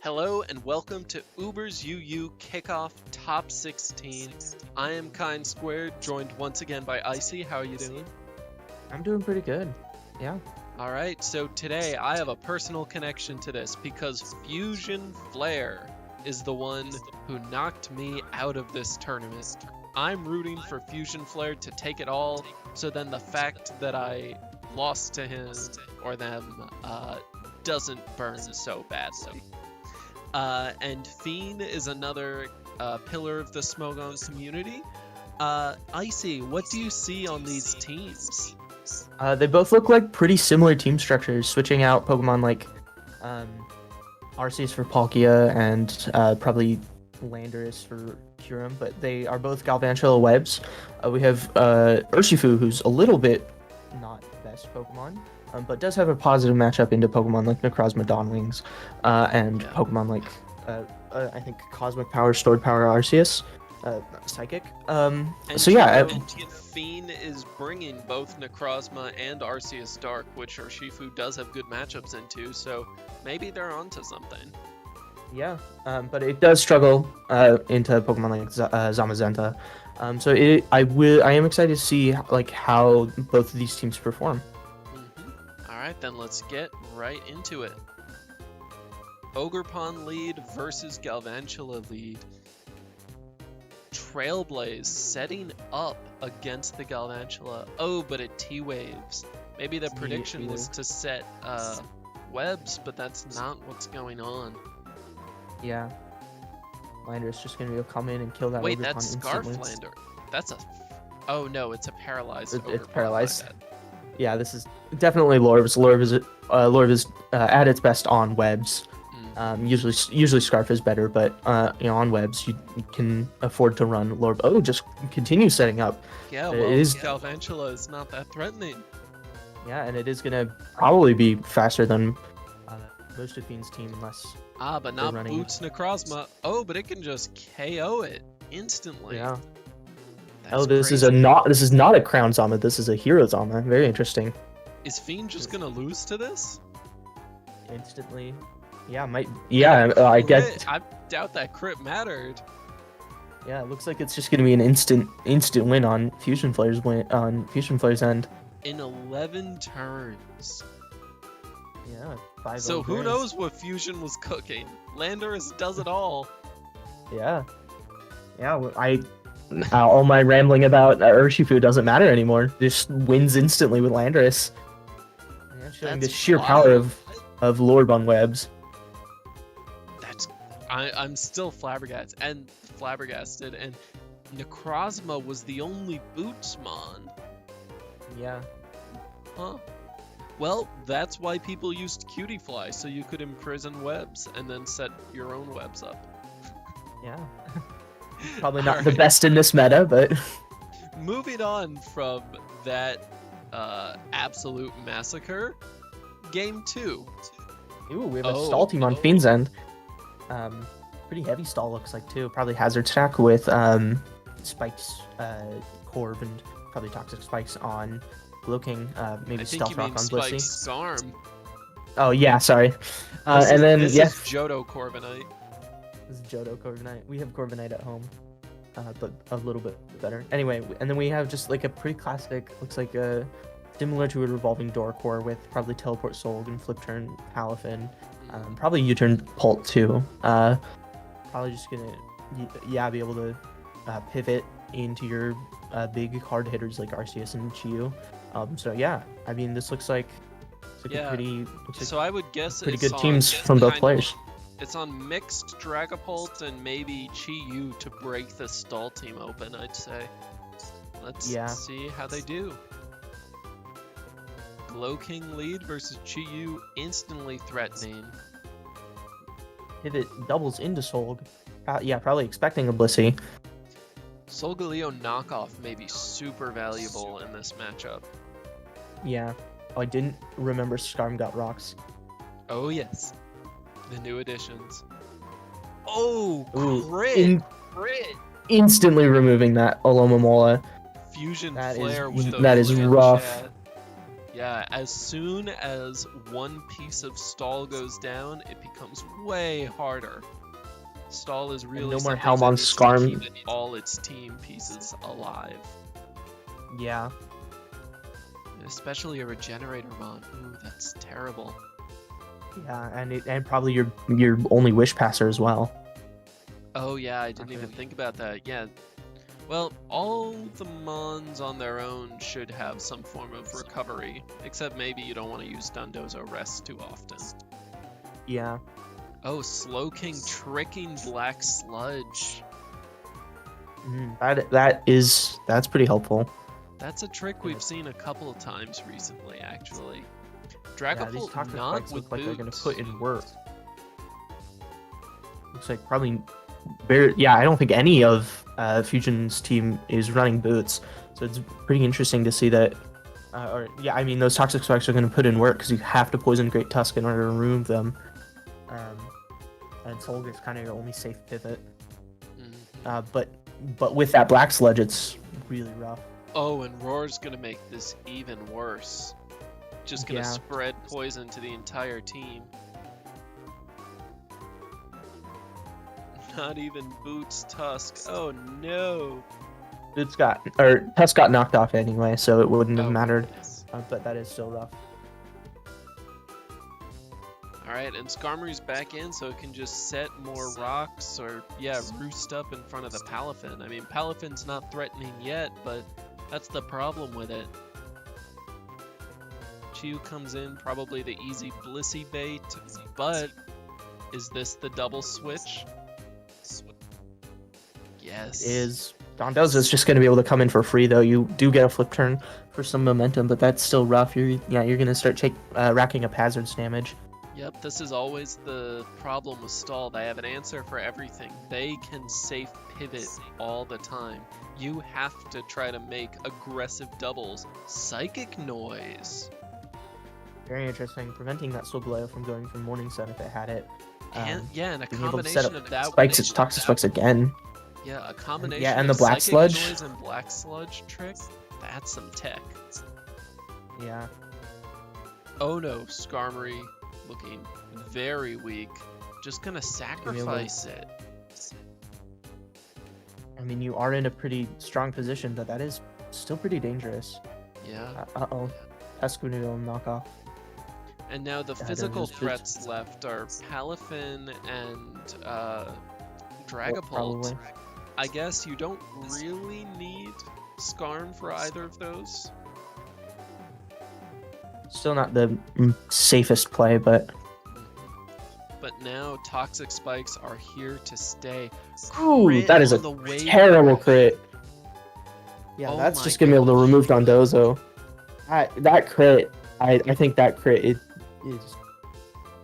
Hello and welcome to Uber's UU Kickoff Top 16. I am Kind Squared, joined once again by Icy. How are you doing? I'm doing pretty good. Yeah. Alright, so today I have a personal connection to this because FusionFlare is the one who knocked me out of this tournament. I'm rooting for FusionFlare to take it all, so then the fact that I lost to him or them doesn't burn so badly. And Feen is another pillar of the Smogon community. Icy, what do you see on these teams? They both look like pretty similar team structures, switching out Pokemon like Arceus for Palkia and probably Landorus for Kyurem, but they are both Galvantula webs. We have Urshifu, who's a little bit not the best Pokemon, but does have a positive matchup into Pokemon like Necrozma Dawnwings and Pokemon like I think Cosmic Power, Stored Power Arceus, Psychic. So yeah. Feen is bringing both Necrozma and Arceus Dark, which Urshifu does have good matchups into, so maybe they're onto something. Yeah, but it does struggle into Pokemon like Zamazenta. So I am excited to see like how both of these teams perform. Alright, then let's get right into it. Ogerpon lead versus Galvantula lead. Trailblaze setting up against the Galvantula. Oh, but it T-waves. Maybe the prediction was to set webs, but that's not what's going on. Yeah. Landorus just gonna come in and kill that Wait, Ogerpon that's Scarf instantly. Lander. That's a... Oh no, it's a paralyzed Ogerpon. It's paralyzed. Yeah, this is definitely Lorbe's. Lorbe is at its best on webs. Usually Scarf is better, but on webs you can afford to run Lorbe. Oh, just continue setting up. Yeah, well, Galvantula is not that threatening. Yeah, and it is gonna probably be faster than most of Feen's team, unless. But not Boots Necrozma. Oh, but it can just KO it instantly. Yeah. That's this crazy. This is not a Crown Zama. This is a Hero Zama. Very interesting. Is Feen just gonna lose to this? Instantly. Yeah, might. Yeah, I get. I doubt that crit mattered. Yeah, it looks like it's just gonna be an instant win on FusionFlare's end. In 11 turns. Yeah, 5. So who knows what Fusion was cooking? Landorus does it all. Yeah. Yeah, all my rambling about Urshifu doesn't matter anymore. Just wins instantly with Landorus. Yeah, showing the sheer power of Lorbe on webs. I'm still flabbergasted, and Necrozma was the only Bootsmon. Yeah. Huh. Well, that's why people used Cutiefly, so you could imprison webs and then set your own webs up. Yeah. Probably not the best in this meta, but... Moving on from that absolute massacre, Game 2. Ooh, we have a stall team on Feen's end. Pretty heavy stall looks like too. Probably Hazard Stack with Spikes, Corv, and probably Toxic Spikes on Blocking. Maybe Stealth Rock on Blissey. Skarm. Oh yeah, sorry. This is Johto Corviknight. This is Johto Corviknight. We have Corviknight at home, but a little bit better. Anyway, and then we have just like a pretty classic. Looks like similar to a revolving door core with probably Teleport Solg and Flip Turn Palafin. Probably U-turn Pult too. Probably just gonna be able to pivot into your big hard hitters like Arceus and Chiyu. So yeah, I mean this looks like a pretty. So I would guess pretty good teams from both players. It's on mixed Dragapult and maybe Chiyu to break the stall team open. I'd say. Let's see how they do. Glowking lead versus Chiyu, instantly threatening. Pivot doubles into Solg. Probably expecting a Blissey. Solgaleo knockoff may be super valuable in this matchup. Yeah. Oh, I didn't remember Skarm got rocks. Oh yes. The new additions. Oh, crit! Instantly removing that Olomomola. FusionFlare with that is rough. Yeah, as soon as one piece of stall goes down, it becomes way harder. Stall is And really no more something Helm that on needs to Skarm. keep all its team pieces alive. Yeah. Especially a regenerator mon. Ooh, that's terrible. Yeah, and probably your only wish passer as well. Oh yeah, I didn't even think about that. Yeah. Well, all the mons on their own should have some form of recovery, except maybe you don't want to use Dundozo Rest too often. Yeah. Oh, Slowking tricking Black Sludge. That's pretty helpful. That's a trick we've seen a couple of times recently, actually. Yeah, these Dragapult toxic not spikes with look like they're gonna boots. put in work. Looks like probably very, yeah, I don't think any of Fusion's team is running boots, so it's pretty interesting to see that. I mean, those toxic spikes are going to put in work because you have to poison Great Tusk in order to remove them. And Solgar's kind of your only safe pivot. But with that Black Sludge, it's really rough. Oh, and Roar's gonna make this even worse. Just gonna spread poison to the entire team. Not even Boots Tusk. Oh no. Tusk got knocked off anyway, so it wouldn't have mattered. Yes. But that is still rough. Alright, and Skarmory's back in, so it can just set more rocks or, roost up in front of the Palafin. I mean, Palafin's not threatening yet, but that's the problem with it. Chew comes in, probably the easy Blissey bait, but is this the double switch? Yes. Dondozo's just going to be able to come in for free, though. You do get a flip turn for some momentum, but that's still rough. You're going to start racking up hazards damage. Yep, this is always the problem with Stall. They have an answer for everything. They can safe pivot all the time. You have to try to make aggressive doubles. Psychic Noise. Very interesting. Preventing that Solgaleo from going for Morning Sun if it had it. And a being able to set combination up of that spikes, it's toxic spikes again. Yeah, a combination and of the Black Psychic Sludge. Noise and Black Sludge trick. That's some tech. Yeah. Oh no, Skarmory looking very weak. Just gonna sacrifice it. I mean, you are in a pretty strong position, but that is still pretty dangerous. Yeah. Uh-oh. Tusk-Uno knockoff. And now the physical threats left are Palafin and Dragapult. I guess you don't really need Skarm for either of those. Still not the safest play, but... But now Toxic Spikes are here to stay. Ooh, that is a terrible crit. Yeah, that's just going to be able to remove Dondozo. That crit, I think that crit is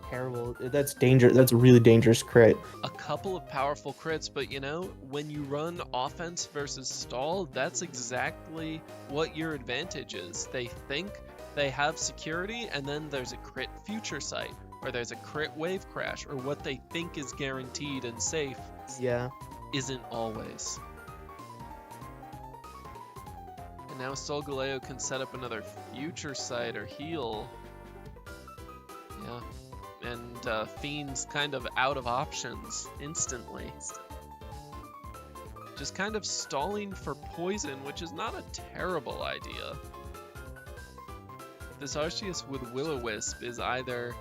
terrible. That's dangerous. That's a really dangerous crit. A couple of powerful crits, but when you run offense versus stall, that's exactly what your advantage is. They think they have security, and then there's a crit future sight, or there's a crit wave crash, or what they think is guaranteed and safe isn't always. And now Solgaleo can set up another future sight or heal. Yeah. And Feen's kind of out of options instantly. Just kind of stalling for poison, which is not a terrible idea. This Arceus with Will-O-Wisp is either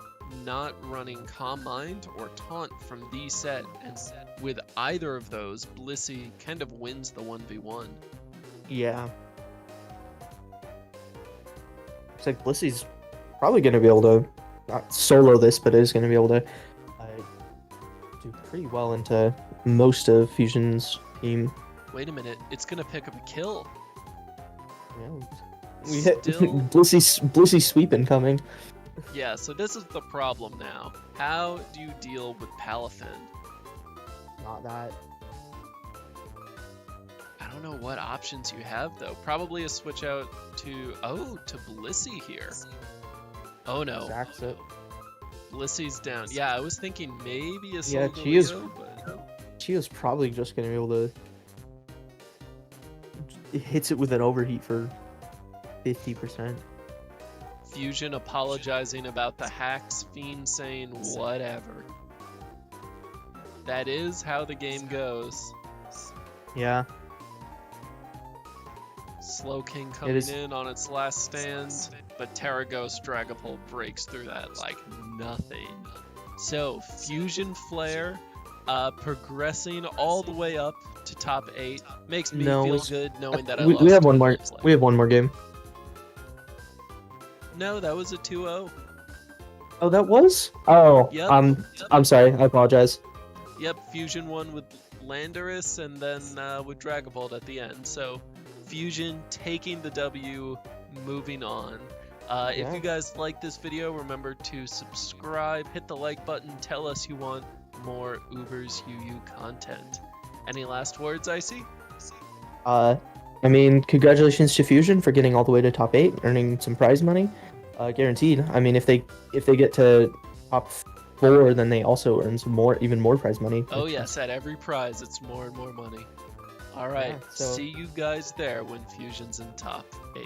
not running Calm Mind or Taunt from the set, and with either of those, Blissey kind of wins the 1v1. Yeah. Looks like Blissey's probably going to be able to not solo this, but is going to be able to do pretty well into most of Fusion's team. Wait a minute, it's going to pick up a kill. Yeah. We hit Blissey sweep incoming. Yeah, so this is the problem now. How do you deal with Palafin? Not that. I don't know what options you have though. Probably a switch out to Blissey here. Oh no. Sacks it. Blissey's down. Yeah, I was thinking maybe a Solgaleo, but Chio's probably just gonna be able to hits it with an overheat for 50%. Fusion apologizing about the hacks, Feen saying whatever. That is how the game goes. Yeah. Slow King coming in on its last stand, but Terraghost Dragapult breaks through that like nothing. So FusionFlare progressing all the way up to top 8 makes me feel good knowing that I lost. We have one more. We have one more game. No, that was a 2-0. Oh, that was? Oh, Yep. I'm sorry. I apologize. Yep, Fusion won with Landorus and then with Dragapult at the end. So Fusion taking the W, moving on. If you guys like this video, remember to subscribe, hit the like button, tell us you want more Ubers UU content. Any last words, Icy? I mean, congratulations to Fusion for getting all the way to top 8, earning some prize money, guaranteed. I mean, if they get to top 4, then they also earn some even more prize money. Oh yes, at every prize, it's more and more money. All right, Yeah, so... see you guys there when Fusion's in top 8.